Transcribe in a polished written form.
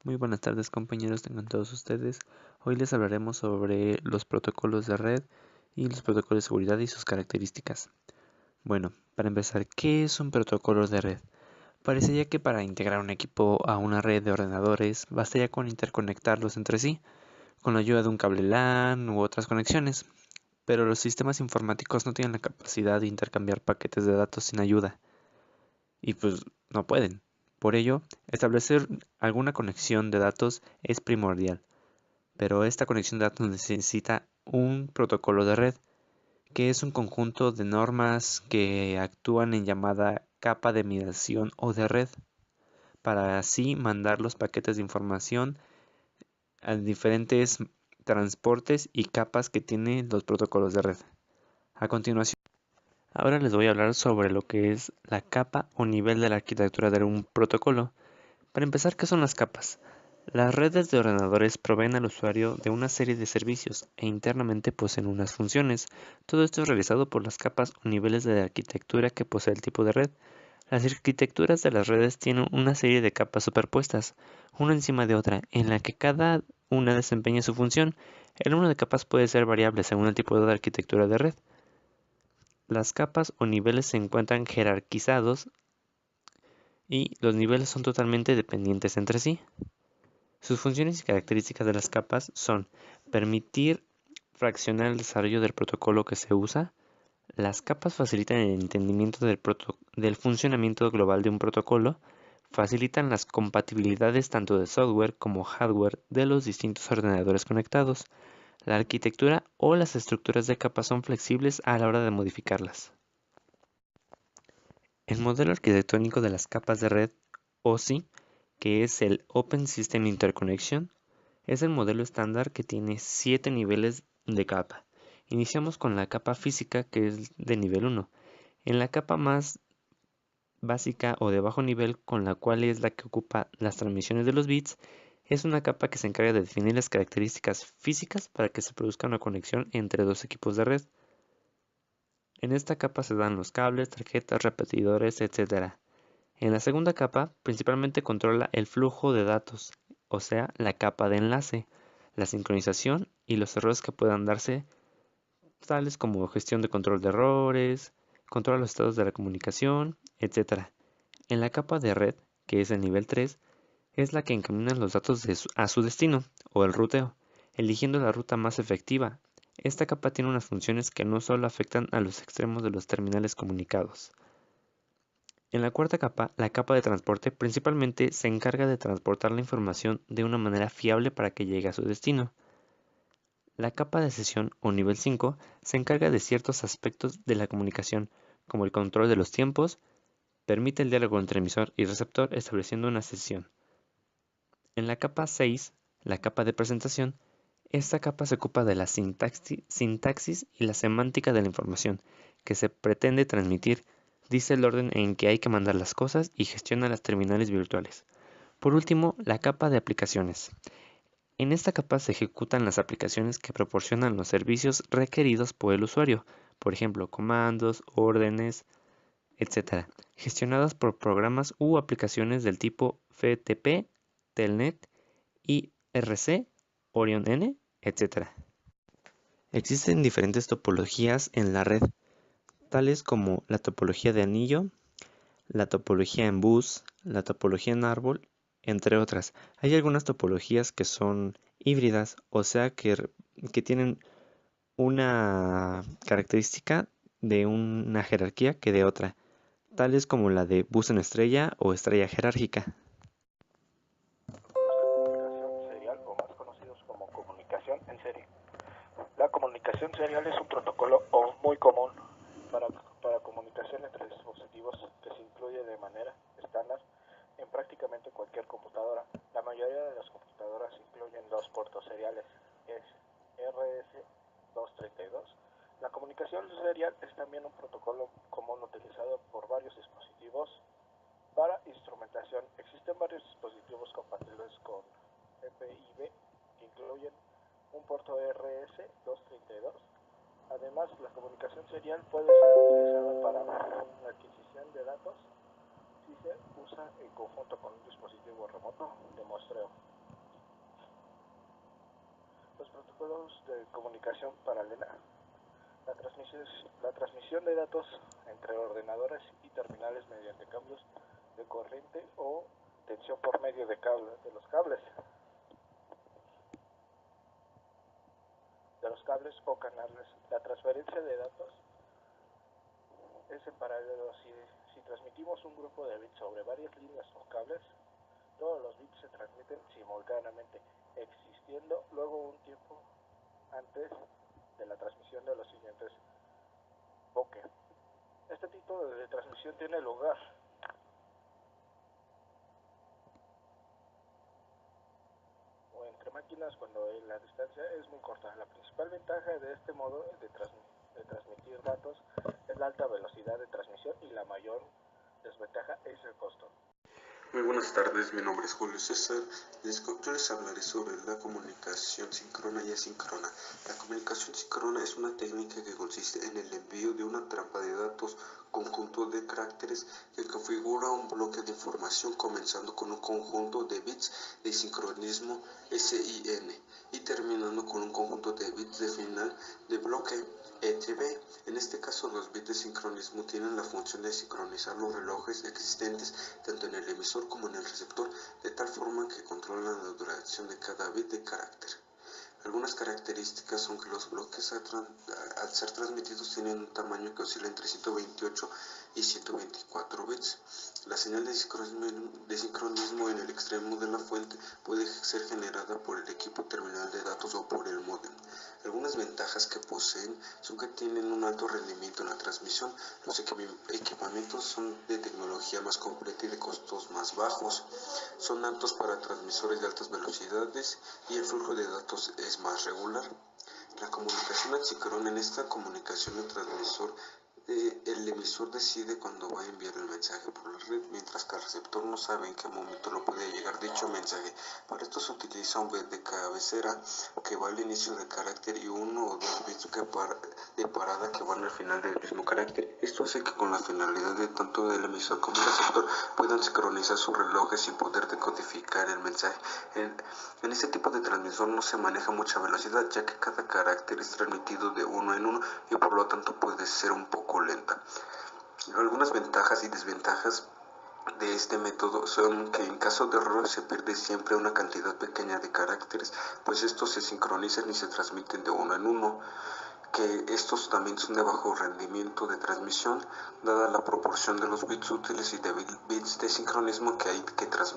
Muy buenas tardes compañeros, tengan todos ustedes. Hoy les hablaremos sobre los protocolos de red y los protocolos de seguridad y sus características. Bueno, para empezar, ¿qué es un protocolo de red? Parecería que para integrar un equipo a una red de ordenadores bastaría con interconectarlos entre sí, con la ayuda de un cable LAN u otras conexiones, pero los sistemas informáticos no tienen la capacidad de intercambiar paquetes de datos sin ayuda, y pues no pueden. Por ello, establecer alguna conexión de datos es primordial, pero esta conexión de datos necesita un protocolo de red, que es un conjunto de normas que actúan en llamada capa de mediación o de red, para así mandar los paquetes de información a diferentes transportes y capas que tienen los protocolos de red. A continuación, ahora les voy a hablar sobre lo que es la capa o nivel de la arquitectura de un protocolo. Para empezar, ¿qué son las capas? Las redes de ordenadores proveen al usuario de una serie de servicios e internamente poseen unas funciones. Todo esto es realizado por las capas o niveles de arquitectura que posee el tipo de red. Las arquitecturas de las redes tienen una serie de capas superpuestas, una encima de otra, en la que cada una desempeña su función. El número de capas puede ser variable según el tipo de arquitectura de red. Las capas o niveles se encuentran jerarquizados y los niveles son totalmente dependientes entre sí. Sus funciones y características de las capas son permitir fraccionar el desarrollo del protocolo que se usa. Las capas facilitan el entendimiento del funcionamiento global de un protocolo, facilitan las compatibilidades tanto de software como hardware de los distintos ordenadores conectados. La arquitectura o las estructuras de capas son flexibles a la hora de modificarlas. El modelo arquitectónico de las capas de red, OSI, que es el Open System Interconnection, es el modelo estándar que tiene 7 niveles de capa. Iniciamos con la capa física, que es de nivel 1. En la capa más básica o de bajo nivel, con la cual es la que ocupa las transmisiones de los bits, es una capa que se encarga de definir las características físicas para que se produzca una conexión entre dos equipos de red. En esta capa se dan los cables, tarjetas, repetidores, etc. En la segunda capa, principalmente controla el flujo de datos, o sea, la capa de enlace, la sincronización y los errores que puedan darse, tales como gestión de control de errores, controla los estados de la comunicación, etc. En la capa de red, que es el nivel 3, es la que encamina los datos a su destino, o el ruteo, eligiendo la ruta más efectiva. Esta capa tiene unas funciones que no solo afectan a los extremos de los terminales comunicados. En la cuarta capa, la capa de transporte principalmente se encarga de transportar la información de una manera fiable para que llegue a su destino. La capa de sesión o nivel 5 se encarga de ciertos aspectos de la comunicación, como el control de los tiempos, permite el diálogo entre emisor y receptor estableciendo una sesión. En la capa 6, la capa de presentación, esta capa se ocupa de la sintaxis y la semántica de la información que se pretende transmitir, dice el orden en que hay que mandar las cosas y gestiona las terminales virtuales. Por último, la capa de aplicaciones. En esta capa se ejecutan las aplicaciones que proporcionan los servicios requeridos por el usuario, por ejemplo, comandos, órdenes, etc., gestionadas por programas u aplicaciones del tipo FTP, Telnet, IRC, Orion N, etc. Existen diferentes topologías en la red, tales como la topología de anillo, la topología en bus, la topología en árbol, entre otras. Hay algunas topologías que son híbridas, o sea que tienen una característica de una jerarquía que de otra, tales como la de bus en estrella o estrella jerárquica. Comunicación serial o más conocidos como comunicación en serie. La comunicación serial es un protocolo muy común para, para comunicación entre dispositivos que se incluye de manera estándar en prácticamente cualquier computadora. La mayoría de las computadoras incluyen dos puertos seriales, es RS232. La comunicación serial es también un protocolo común utilizado por varios dispositivos para instrumentación. Existen varios dispositivos compatibles con EPIB que incluyen un puerto RS232. Además, la comunicación serial puede ser utilizada para la adquisición de datos si se usa en conjunto con un dispositivo remoto de muestreo. protocolos de comunicación paralela. La transmisión de datos entre ordenadores y terminales mediante cambios de corriente o tensión por medio de los cables o canales. La transferencia de datos es en paralelo. Si transmitimos un grupo de bits sobre varias líneas o cables, todos los bits se transmiten simultáneamente, existiendo luego un tiempo antes de la transmisión de los siguientes buques. Este tipo de transmisión tiene lugar o entre máquinas cuando la distancia es muy corta. La principal ventaja de este modo de transmitir datos es la alta velocidad de transmisión y la mayor desventaja es el costo. Muy buenas tardes, mi nombre es Julio César. Yo les hablaré sobre la comunicación síncrona y asíncrona. La comunicación síncrona es una técnica que consiste en el envío de una trampa de datos, conjunto de caracteres que configura un bloque de información comenzando con un conjunto de bits de sincronismo SIN y terminando con un conjunto de bits de final de bloque ETB. En este caso, los bits de sincronismo tienen la función de sincronizar los relojes existentes tanto en el emisor como en el receptor, de tal forma que controlan la duración de cada bit de carácter. Algunas características son que los bloques al ser transmitidos tienen un tamaño que oscila entre 128 y 124 bits. La señal de sincronismo en el extremo de la fuente puede ser generada por el equipo terminal de datos o por el módem. Algunas ventajas que poseen son que tienen un alto rendimiento en la transmisión. Los equipamientos son de tecnología más completa y de costos más bajos. Son aptos para transmisores de altas velocidades y el flujo de datos es más regular. La comunicación asíncrona. En esta comunicación el emisor decide cuándo va a enviar el mensaje por la red, mientras que el receptor no sabe en qué momento lo puede llegar dicho mensaje. Para esto se utiliza un bit de cabecera que va al inicio del carácter y uno o dos bits de parada que van al final del mismo carácter. Esto hace que con la finalidad de tanto el emisor como el receptor puedan sincronizar sus relojes y poder decodificar el mensaje. En este tipo de transmisor no se maneja mucha velocidad, ya que cada carácter es transmitido de uno en uno y por lo tanto puede ser un poco lenta. Algunas ventajas y desventajas de este método son que en caso de error se pierde siempre una cantidad pequeña de caracteres, pues estos se sincronizan y se transmiten de uno en uno, que estos también son de bajo rendimiento de transmisión, dada la proporción de los bits útiles y de bits de sincronismo que hay que transmitir.